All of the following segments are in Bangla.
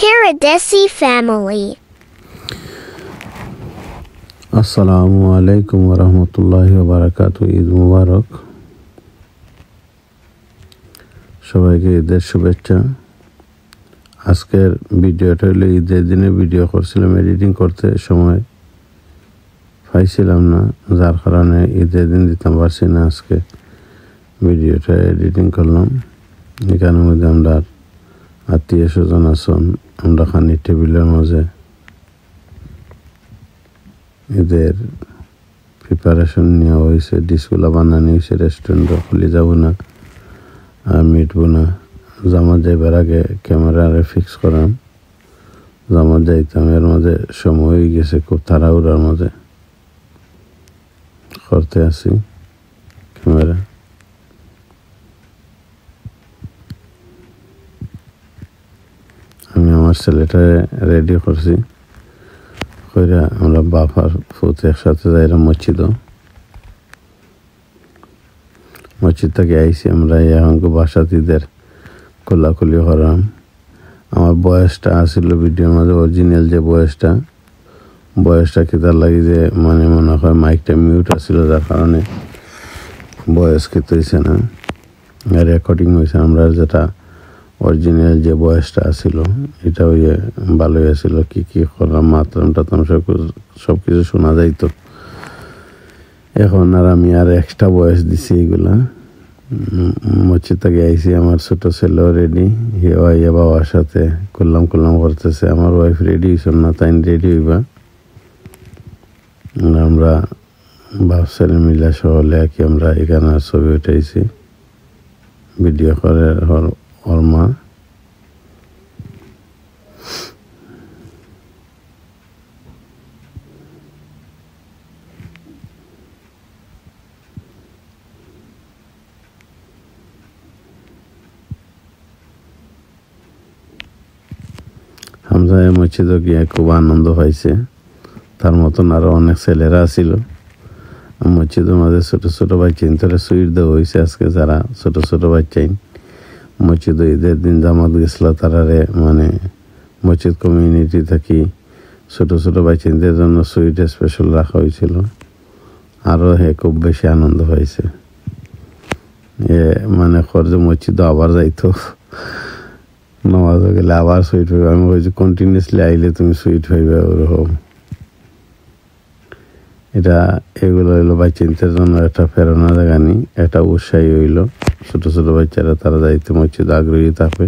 Paradesi family. আসসালামু আলাইকুম ওয়া রাহমাতুল্লাহি ওয়া বারাকাতুহু। ঈদ মুবারক। সবাইকে ঈদের শুভেচ্ছা। আজকের ভিডিওটা হলো ঈদের দিনে ভিডিও করছিলাম, এডিটিং করতে সময় পাইছিলাম না, যার কারণে ঈদের দিন দিতাম পারছি না। আজকে ভিডিওটা এডিটিং করলাম। এখানের মধ্যে আমরা আত্মীয় স্বজন আসন, আমরা খানির টেবিলের মাঝে ঈদের প্রিপারেশন নেওয়া হয়েছে। ডিশগুলো বানানো হয়েছে, রেস্টুরেন্টও খুলে যাব না আর মিটবো না। জামাত যাইবার আগে ক্যামেরারে ফিক্স করাম, জামাত যাইতাম। এর মাঝে সময় হয়ে গেছে, খুব তাড়াহুড়ার মাঝে করতে আসি ক্যামেরা। আমি আমার ছেলেটা রেডি করছি, কইরা আমরা বাপ আর ফুত একসাথে যাইলাম মসজিদ থেকে আইসি। আমরা এখন বাসাতিদের কোলাকুলি করাম। আমার বয়সটা আসছিল ভিডিওর মাঝে, অরিজিনাল যে বয়সটা কি তার লাগে যে মানে মনে হয় মাইকটা মিউট আসছিল, যার কারণে বয়স কি হয়েছে না, রেকর্ডিং হয়েছে। আমরা যেটা অরিজিনাল যে বয়সটা আসছিল এটা ওই ভালোই আসছিল। কি করলাম মাতলাম টাতলাম সব কিছু শোনা যাইতো। এখন আর আমি আর এক্সট্রা বয়স দিছি এগুলা। মসজিদ থেকে আইসি, আমার ছোট ছেলেও রেডি, ইয়ে বাবার সাথে করলাম করতেছে। আমার ওয়াইফ রেডি হইছেন না, তাই রেডি হইবা। আমরা বাপ ছেলে মিলা সহলে আর কি আমরা এখানে ছবি উঠাইছি, ভিডিও করে ওর মা। হামজা মসজিদে গিয়ে খুব আনন্দ পাইছে। তার মতন আরো অনেক ছেলেরা ছিল মসজিদের মাঝে। ছোট ছোট বাচ্চা ইন্তরে সুইট দেওয়া হয়েছে আজকে, যারা ছোট বাচ্চাই মসজিদ ঈদের দিন জামাত গেছিল তারারে মানে মসজিদ কমিউনিটি থাকি ছোট বাচ্চাদের জন্য সুইট স্পেশাল রাখা হয়েছিল। আরো খুব বেশি আনন্দ পাইছে। মানে যে মসজিদ আবার যাইতো, নামাজে গেলে আবার সুইট হইবে। আমি বলছি কন্টিনিউসলি আইলে তুমি সুইট হইবে ওরকম। এগুলো হইলো বাচ্চাদের জন্য একটা প্রেরণা জাগানি, একটা উৎসাহী হইল। ছোট বাচ্চারা তারা যাইতে মসজিদ আগ্রহী থাকবে।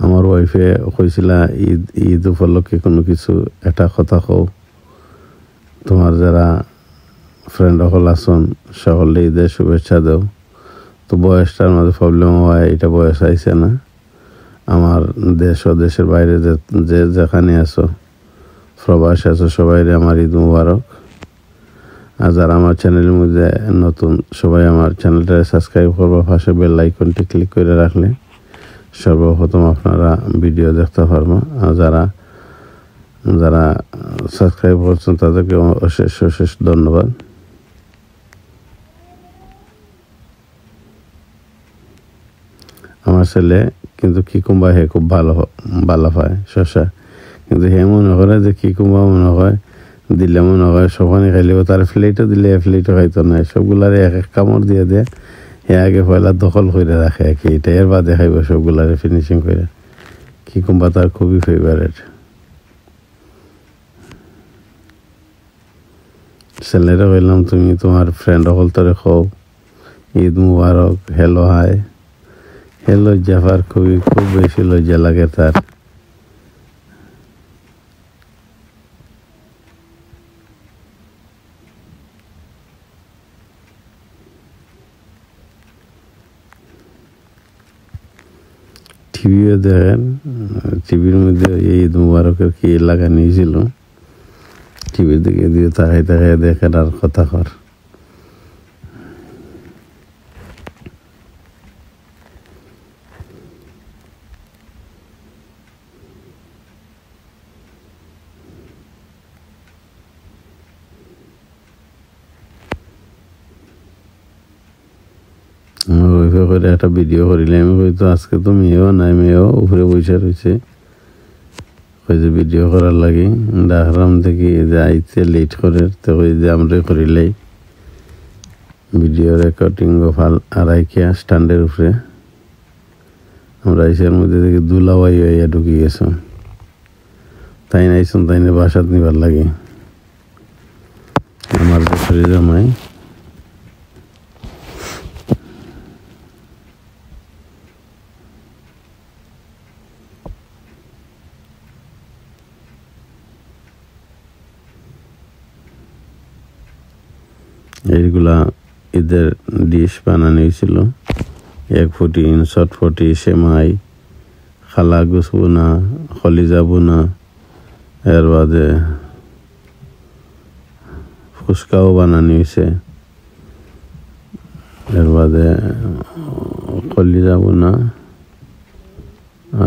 আমার ওয়াইফে কইছিল ঈদ উপলক্ষে কোনো কিছু একটা কথা কও, তোমার যারা ফ্রেন্ড সকল আসন সকলে ঈদের শুভেচ্ছা দেও। তো বয়সটার মধ্যে প্রবলেম হয়, এটা বয়স আইছে না। আমার দেশ ও দেশের বাইরে যে যেখানে আছো, প্রবাসে আছো, সবাই আমার ঈদ মুবারক। আর যারা আমার চ্যানেলের মধ্যে নতুন, সবাই আমার চ্যানেলটা সাবস্ক্রাইব করবো, পাশে বেল আইকনটি ক্লিক করে রাখলে সর্বপ্রথম আপনারা ভিডিও দেখতে পারবো। আর যারা সাবস্ক্রাইব করছেন তাদেরকে অশেষ ধন্যবাদ। আমার ছেলে কিন্তু কিকুম্বা খুব ভালো পায় শসা, কিন্তু মনে করে যে কিকুম্বা মনে হয় দিলে মনে হয় সবাই খাইলেও তার ফ্লেটও দিলে ফ্লেটও খাইতো না। সবগুলার এক কামড় দিয়ে দেয়, আগে পয়লা দখল করে রাখে আর কি। এটা এর বাদে খাইব সবগুলারে ফিনিশিং করে। কিকুম্বা তার খুবই ফেভারিট। ছেলেরা বললাম তুমি তোমার ফ্রেন্ড হল তোরে খাও, ঈদ মুবারক, হ্যালো হাই। লজ্জা পার, খুব বেশি লজ্জা লাগে তার। টিভিও দেখেন, টিভির মধ্যে এই ঈদ মুবারকের কি লাগানো ছিল, টিভির দিকে দিয়ে তাকাই দেখেন আর কথা কর। ওইভাবে করে একটা ভিডিও করিলে আমি হয়তো আজকে তো মেয়েও নাই, মেয়েও উপরে বসে রয়েছে, ওই যে ভিডিও করার লাগে ডাকরাম থেকে যে আইতে লেট করে, তো ওই যে আমরা করিলেই ভিডিও রেকর্ডিং ফাল আড়াইকিয়া স্ট্যান্ডের উপরে আমরা এসের মধ্যে থেকে দুলাবাই হইয়া ঢুকি গেছো, তাই নাইছুন তাই না বাসাত নিবার লাগে আমার বছরে জামাই। এইগুলা ঈদের ডিশ বানানো হয়েছিল, 1 ফুটি, চটফটি, সেমাই, খালা গুছ বোনা, কলিজা বোনা, এর বাদে ফুচকাও বানানো হয়েছে, এর বাদে কলিজা বোনা,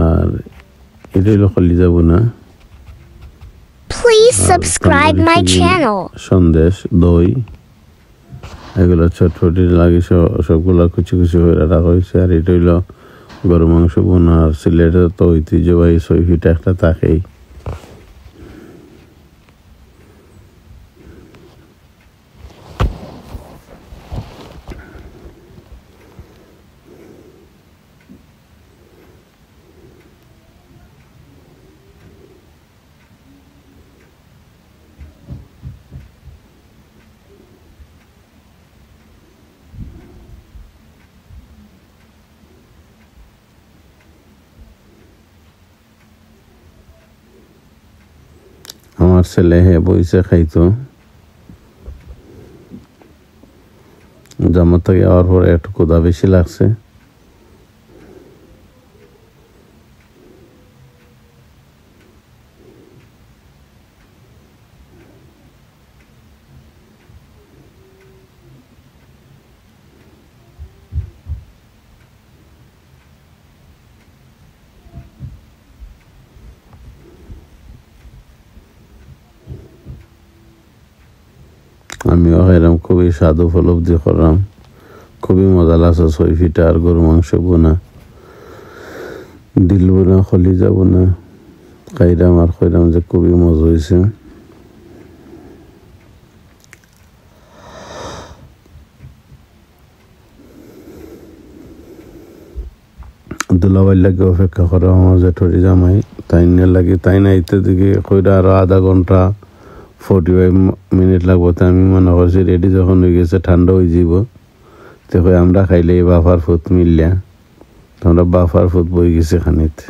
আর এটা হলো কলিজা বোনা, Please subscribe my channel. Sandesh, দই, এগুলো চটফটি লাগে সবগুলো কুচি কুচি করে রাখা হয়েছে। আর এটা হইল গরু মাংস বোনা। আর সিলেটের তো ঐতিহ্যবাহী 6 ফিট একটা থাকেই। আমার ছেলে বইসে খাইতো, জামার থেকে যাওয়ার পরে একটু ক্ষুধা বেশি লাগছে। আমিও এরকম খুবই স্বাদ উপলব্ধি করলাম, খুবই মজা লাগছে। 6 ফিটা আর গরু মাংস বোনা, দিল বোনা, কলিজা বোনা খাইলাম আর খাইলাম যে খুবই মজা হয়েছে। দুলাবাইর লাগে অপেক্ষা করা আমার জেঠরি জামাই, তাই লাগে তাই না ইতে দিকে কইরা আরো আধা ঘন্টা 45 মিনিট লাগবো। তো আমি মনে করছি রেডি যখন হয়ে গেছে ঠান্ডা হয়ে যাব, তো আমরা খাইলে বাফার ফুট মিললা, আমরা বাফার ফুট বই গেছি খানিতে,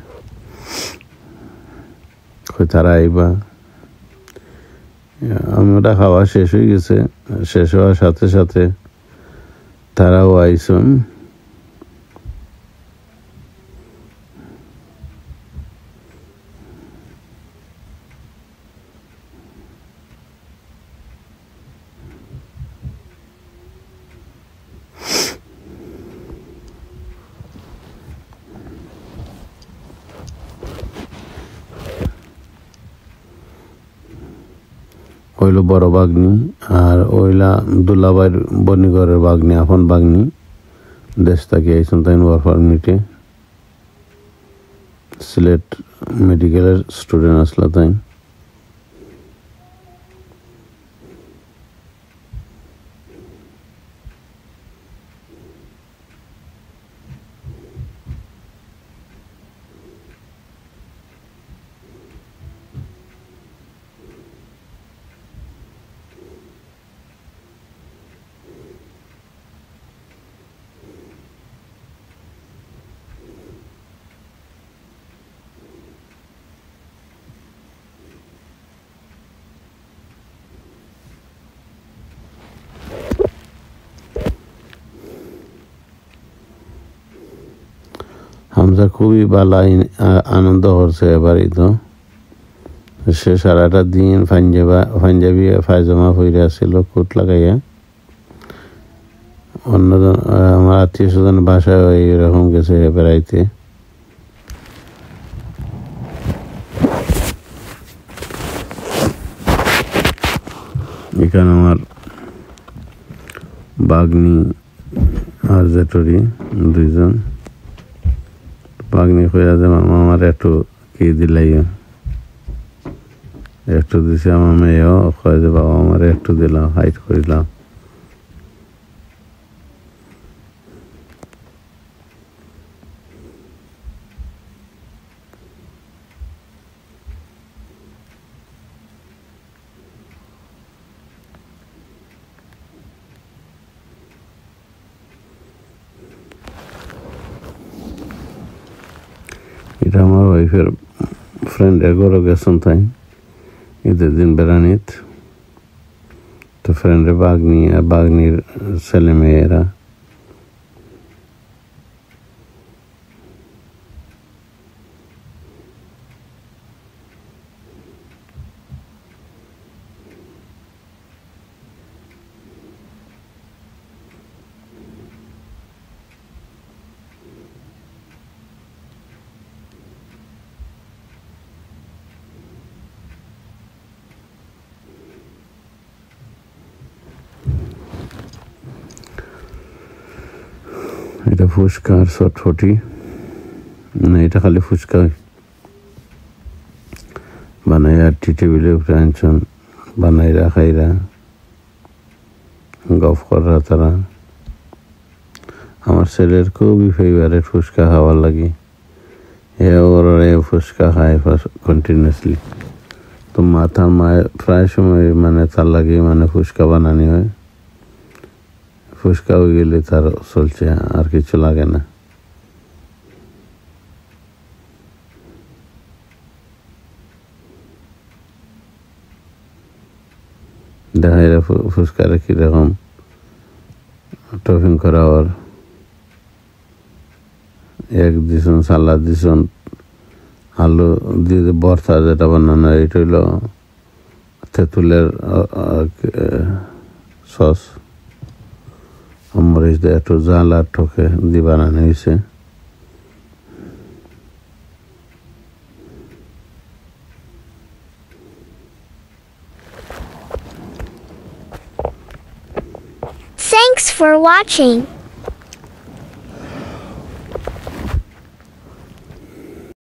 তারা আইবা। আমরা খাওয়া শেষ হয়ে গেছে, শেষ হওয়ার সাথে সাথে তারাও আইসন। ওইলো বড় বাগনি, আর ওইলা দুলাবাইর বনিগরের বাগনি, আপন বাগনি, দেশ থেকে আইসন তাই ওয়ার পারমিটে, সিলেট মেডিকেলের স্টুডেন্ট আসলা তাই। হামজা খুবই ভালো আনন্দ করছে এবারই। তো সে সারাটা দিন পাঞ্জাবি পায়জামা পরে আসছিল কোট লাগাইয়া। অন্যজন আমার আত্মীয় স্বজন বাসায় এরকম গেছে বেড়াইতে। এখানে আমার বাগনি আর জেঠুরি দুইজন বাগনি কইরা যে মামা আমার একটু কি দিলাই একটু দিছে আমার মেয়েও কয় যে বাবা আমার একটু দিলাম হাইট করিলাম এটা আমার ওয়াইফের ফ্রেন্ডের ঘরে গেছেন তাই ঈদের দিন বেড়ানিত তো ফ্রেন্ডের বাগনি আর বাগনির ছেলে মেয়েরা এটা ফুচকা আর চটফটি না এটা খালি ফুচকা বানাইয়া টি টেবিলের উপরে আনছেন বানাইরা খাইরা গফ করা তারা আমার ছেলের খুবই ফেভারিট ফুচকা খাওয়ার লাগে ওরা ফুচকা খায় কন্টিনিউসলি তো মাথার মায়ের প্রায় সময় মানে তার লাগে মানে ফুচকা বানানি হয় ফুচকা হয়ে গেলে তার চলছে আর কিছু লাগে না দেখা যায় ফুচকারে কিরকম টপিং করা ওর এক দিছন সালাদ দিছন আলু দিয়ে ভর্তা যেটা বানানো এটা হইল তেঁতুলের সস মরিচ দিয়ে একটু জাল আর ঠোকে দিয়ে বানানো হয়েছে Thanks for watching.